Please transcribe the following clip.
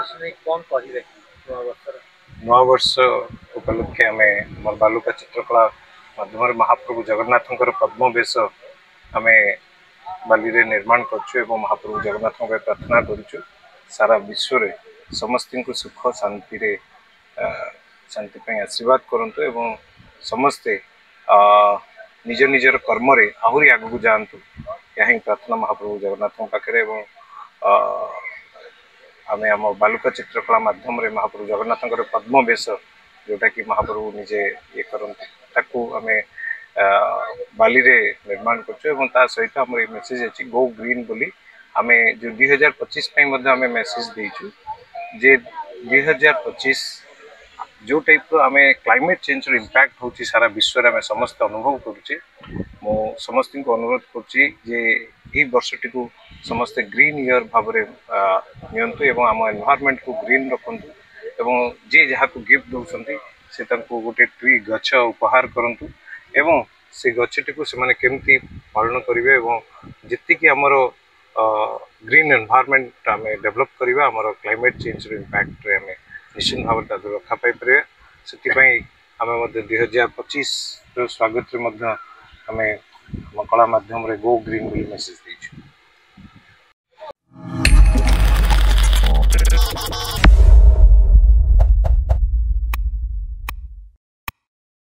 कौन कहे नवा वर्ष उपलक्षे आम बालुका चित्रकला माध्यम महाप्रभु जगन्नाथ पद्म वेश आम बाली रे निर्माण करूँ महाप्रभु जगन्नाथ प्रार्थना करुचु सारा विश्व रे समस्त को सुख शांति रे शांति आशीर्वाद करंतु एवं समस्ते निज निजर कर्म रे आहुरी आगु जातु यही प्रार्थना महाप्रभु जगन्नाथ पाखे आम आम बालुका चित्रकला माध्यम रे महाप्रभु जगन्नाथ पद्म वेश जोटा कि महाप्रभु निजे ये करते ताकू आम बाली रे निर्माण कर सहित आम मेसेज अच्छी गो ग्रीन बोली आम जो 2025 आम मेसेज देचु जे 2025 जो टाइप आम क्लाइमेट चेंज इम्पैक्ट हो सारा विश्व में समस्त अनुभव करुचे मो समस्त को अनुरोध करुँचे वर्षटी को समस्ते ग्रीन ईयर भाव नियंतु एवं आम एनवायरनमेंट को ग्रीन रखु एवं जी जहाँ को गिफ्ट दौरान से गोटे ट्री गछ उपहार करंतु एवं से गछटी को से केमती पालन करेंगे जी आमर ग्रीन एनवायरनमेंट आम डेवलप करवा आमर क्लाइमेट चेंज इम्पैक्ट आम निश्चित भाव रखा पाई से आम 2025 स्वागत आम कला माध्यम गो ग्रीन मेसेज देचु।